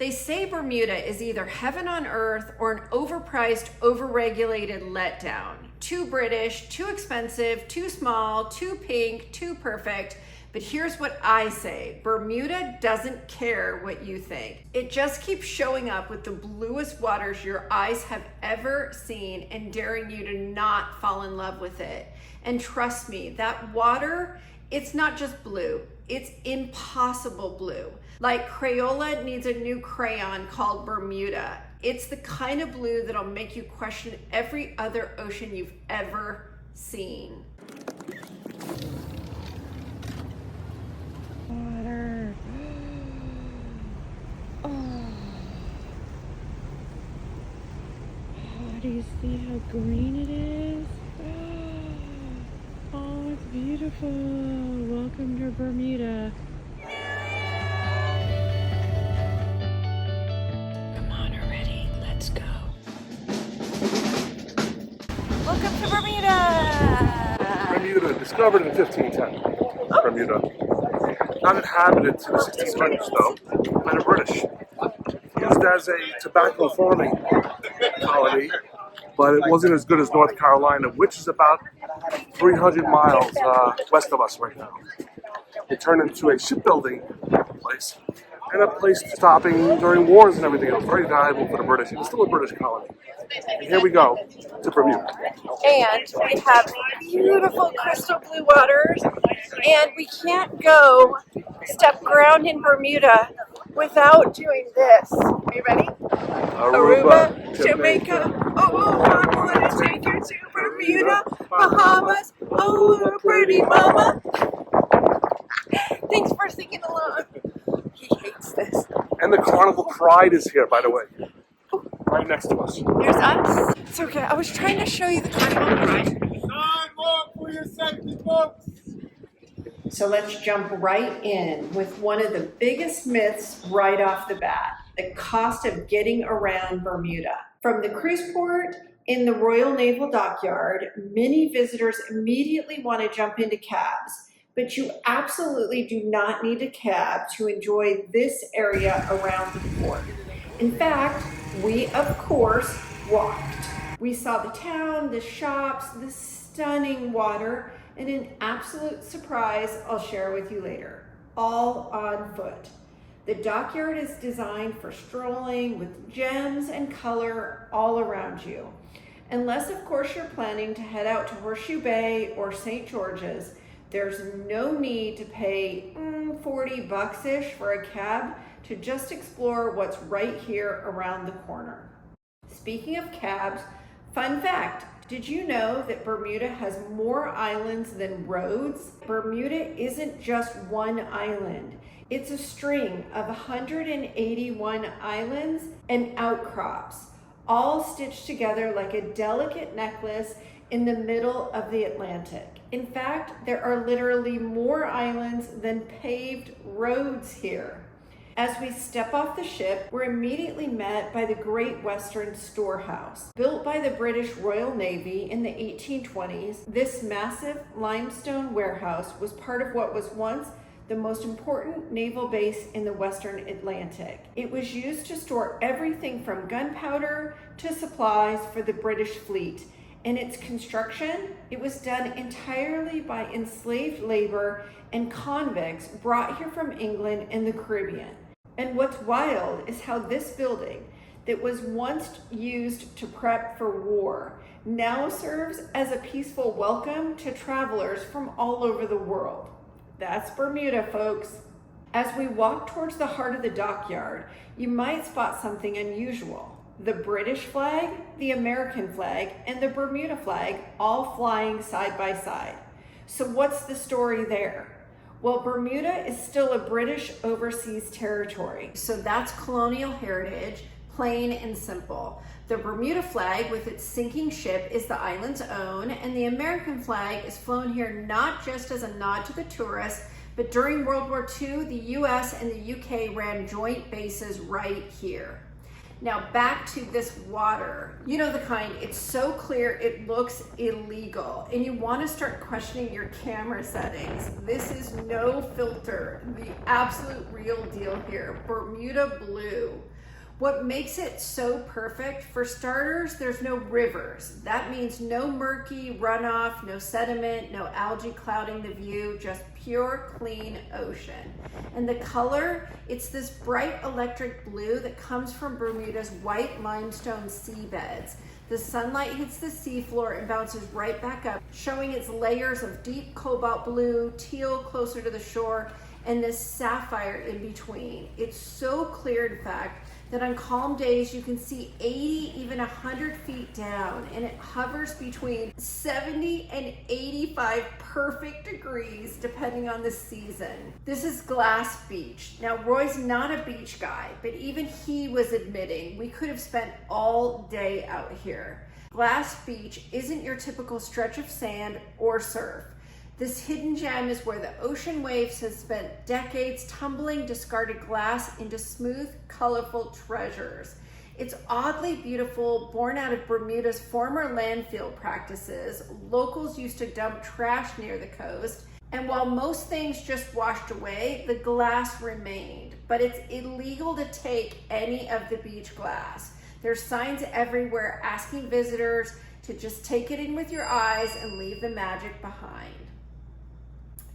They say Bermuda is either heaven on earth or an overpriced, overregulated letdown. Too British, too expensive, too small, too pink, too perfect. But here's what I say: Bermuda doesn't care what you think. It just keeps showing up with the bluest waters your eyes have ever seen and daring you to not fall in love with it. And trust me, that water, it's not just blue, it's impossible blue. Like Crayola needs a new crayon called Bermuda. It's the kind of blue that'll make you question every other ocean you've ever seen. Water. Oh. Do you see how green it is? Oh, it's beautiful. Welcome to Bermuda. Come on already, let's go. Welcome to Bermuda! Bermuda, discovered in 1510. Bermuda. Not inhabited to the 1600s though, by the British. Used as a tobacco farming colony, but it wasn't as good as North Carolina, which is about 300 miles west of us right now. It turned into a shipbuilding place and a place stopping during wars and everything. It was very valuable for the British. It was still a British colony. And here we go to Bermuda. And we have beautiful crystal blue waters, and we can't go step ground in Bermuda without doing this. Are you ready? Aruba, Jamaica, oh, I want to take you to Bermuda, Bahamas, oh, pretty mama. Thanks for singing along. He hates this. And the Carnival Pride is here, by the way. Right next to us. There's us. It's okay. I was trying to show you the Carnival Pride. Sidewalk for your safety, folks. So let's jump right in with one of the biggest myths right off the bat: the cost of getting around Bermuda. From the cruise port in the Royal Naval Dockyard, many visitors immediately want to jump into cabs, but you absolutely do not need a cab to enjoy this area around the port. In fact, we of course walked. We saw the town, the shops, the stunning water, and an absolute surprise I'll share with you later, all on foot. The dockyard is designed for strolling with gems and color all around you. Unless of course you're planning to head out to Horseshoe Bay or St. George's, there's no need to pay $40-ish for a cab to just explore what's right here around the corner. Speaking of cabs, fun fact, did you know that Bermuda has more islands than roads? Bermuda isn't just one island. It's a string of 181 islands and outcrops, all stitched together like a delicate necklace in the middle of the Atlantic. In fact, there are literally more islands than paved roads here. As we step off the ship, we're immediately met by the Great Western Storehouse. Built by the British Royal Navy in the 1820s, this massive limestone warehouse was part of what was once the most important naval base in the Western Atlantic. It was used to store everything from gunpowder to supplies for the British fleet. In its construction, it was done entirely by enslaved labor and convicts brought here from England and the Caribbean. And what's wild is how this building, that was once used to prep for war, now serves as a peaceful welcome to travelers from all over the world. That's Bermuda, folks. As we walk towards the heart of the dockyard, you might spot something unusual. The British flag, the American flag, and the Bermuda flag all flying side by side. So what's the story there? Well, Bermuda is still a British overseas territory. So that's colonial heritage, plain and simple. The Bermuda flag with its sinking ship is the island's own, and the American flag is flown here not just as a nod to the tourists, but during World War II, the US and the UK ran joint bases right here. Now back to this water. You know the kind, it's so clear it looks illegal and you want to start questioning your camera settings. This is no filter, the absolute real deal here. Bermuda blue. What makes it so perfect? For starters, there's no rivers. That means no murky runoff, no sediment, no algae clouding the view, just pure, clean ocean. And the color, it's this bright electric blue that comes from Bermuda's white limestone seabeds. The sunlight hits the seafloor and bounces right back up, showing its layers of deep cobalt blue, teal closer to the shore, and this sapphire in between. It's so clear, in fact, that on calm days you can see 80, even 100 feet down, and it hovers between 70 and 85 perfect degrees depending on the season. This is Glass Beach. Now, Roy's not a beach guy, but even he was admitting we could have spent all day out here. Glass Beach isn't your typical stretch of sand or surf. This hidden gem is where the ocean waves have spent decades tumbling discarded glass into smooth, colorful treasures. It's oddly beautiful, born out of Bermuda's former landfill practices. Locals used to dump trash near the coast, and while most things just washed away, the glass remained. But it's illegal to take any of the beach glass. There's signs everywhere asking visitors to just take it in with your eyes and leave the magic behind.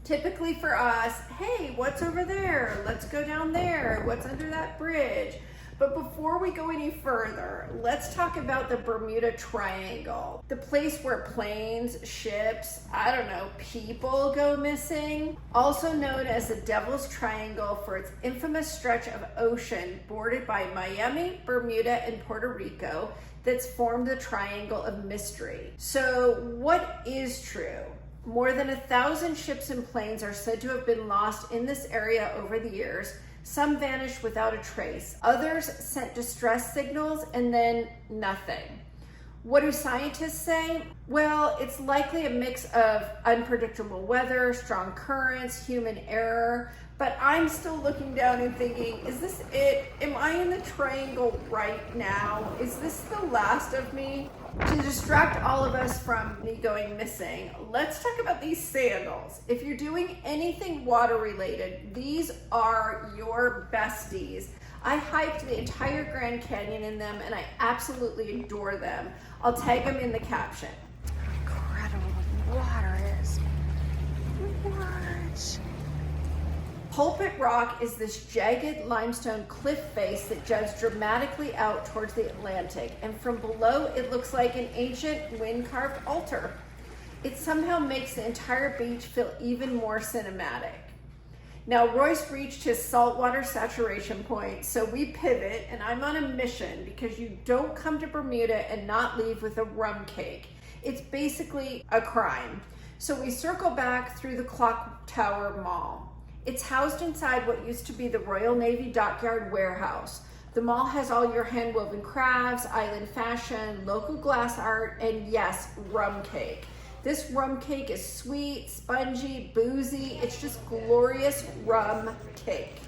Typically for us, hey, what's over there? Let's go down there. What's under that bridge? But before we go any further, let's talk about the Bermuda Triangle, the place where planes, ships, I don't know, people go missing. Also known as the Devil's Triangle for its infamous stretch of ocean bordered by Miami, Bermuda, and Puerto Rico that's formed the Triangle of Mystery. So what is true? More than 1,000 ships and planes are said to have been lost in this area over the years. Some vanished without a trace. Others sent distress signals and then nothing. What do scientists say? Well, it's likely a mix of unpredictable weather, strong currents, human error, but I'm still looking down and thinking, is this it? Am I in the triangle right now? Is this the last of me? To distract all of us from me going missing, let's talk about these sandals. If you're doing anything water related, these are your besties. I hiked the entire Grand Canyon in them and I absolutely adore them. I'll tag them in the caption. Incredible water is. What? Pulpit Rock is this jagged limestone cliff face that juts dramatically out towards the Atlantic, and from below it looks like an ancient wind-carved altar. It somehow makes the entire beach feel even more cinematic. Now, Royce reached his saltwater saturation point, so we pivot, and I'm on a mission because you don't come to Bermuda and not leave with a rum cake. It's basically a crime. So we circle back through the Clock Tower Mall. It's housed inside what used to be the Royal Navy Dockyard Warehouse. The mall has all your hand-woven crafts, island fashion, local glass art, and yes, rum cake. This rum cake is sweet, spongy, boozy. It's just glorious rum cake.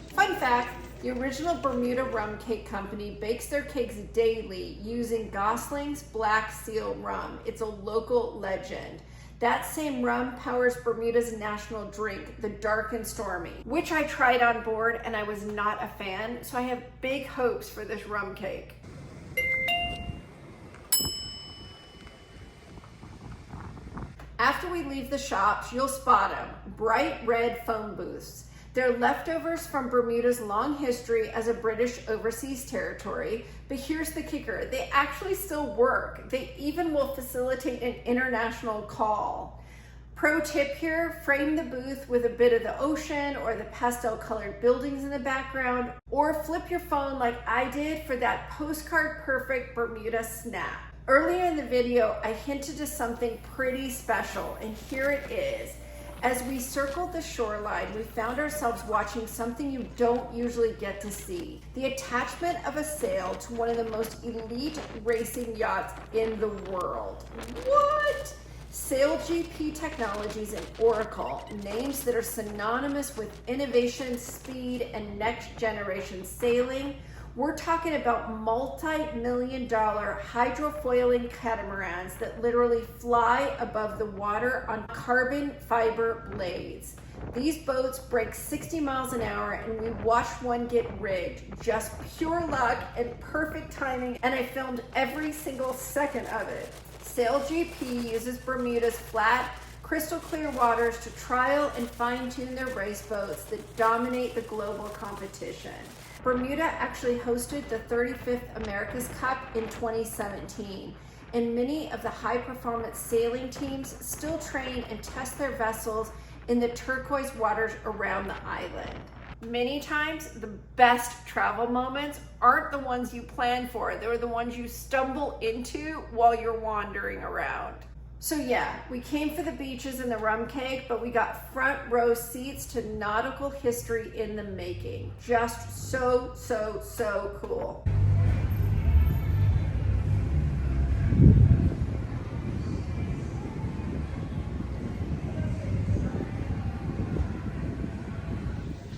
Fun fact, the original Bermuda Rum Cake Company bakes their cakes daily using Gosling's Black Seal rum. It's a local legend. That same rum powers Bermuda's national drink, the Dark and Stormy, which I tried on board and I was not a fan, so I have big hopes for this rum cake. After we leave the shops, you'll spot them, bright red phone booths. They're leftovers from Bermuda's long history as a British overseas territory, but here's the kicker, they actually still work. They even will facilitate an international call. Pro tip here, frame the booth with a bit of the ocean or the pastel colored buildings in the background, or flip your phone like I did for that postcard perfect Bermuda snap. Earlier in the video, I hinted to something pretty special, and here it is. As we circled the shoreline, we found ourselves watching something you don't usually get to see. The attachment of a sail to one of the most elite racing yachts in the world. What? SailGP Technologies and Oracle, names that are synonymous with innovation, speed, and next generation sailing. We're talking about multi-million-dollar hydrofoiling catamarans that literally fly above the water on carbon fiber blades. These boats break 60 miles an hour and we watched one get rigged. Just pure luck and perfect timing, and I filmed every single second of it. SailGP uses Bermuda's flat, crystal clear waters to trial and fine-tune their race boats that dominate the global competition. Bermuda actually hosted the 35th America's Cup in 2017, and many of the high-performance sailing teams still train and test their vessels in the turquoise waters around the island. Many times, the best travel moments aren't the ones you plan for. They're the ones you stumble into while you're wandering around. So yeah, we came for the beaches and the rum cake, but we got front row seats to nautical history in the making. Just so, so, so cool.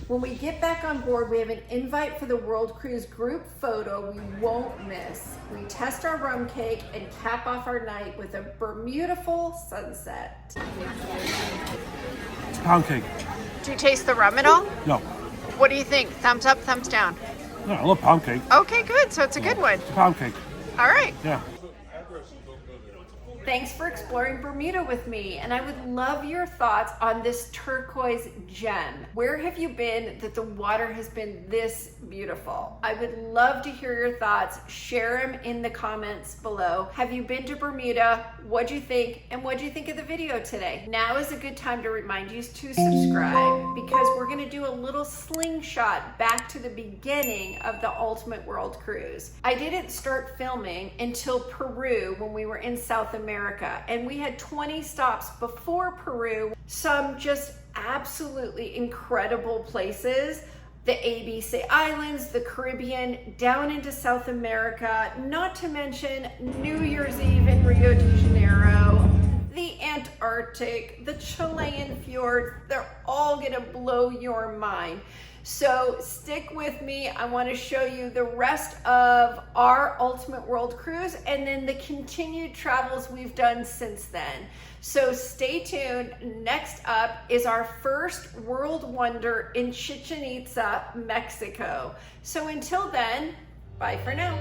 When we get back on board, we have an invite for the World Cruise group photo we won't miss. We test our rum cake and cap off our night with a Bermuda-ful sunset. It's a pound cake. Do you taste the rum at all? No. What do you think? Thumbs up, thumbs down? No, I love pound cake. Okay, good. So it's a good one. It's a pound cake. All right. Yeah. Thanks for exploring Bermuda with me, and I would love your thoughts on this turquoise gem. Where have you been that the water has been this beautiful? I would love to hear your thoughts. Share them in the comments below. Have you been to Bermuda? What'd you think? And what'd you think of the video today? Now is a good time to remind you to subscribe, because we're gonna do a little slingshot back to the beginning of the Ultimate World Cruise. I didn't start filming until Peru when we were in South America, and we had 20 stops before Peru, some just absolutely incredible places. The ABC Islands, the Caribbean, down into South America, not to mention New Year's Eve in Rio de Janeiro, the Antarctic, the Chilean fjords. They're all gonna blow your mind. So stick with me. I want to show you the rest of our Ultimate World Cruise and then the continued travels we've done since then. So stay tuned. Next up is our first world wonder in Chichen Itza, Mexico. So until then, bye for now.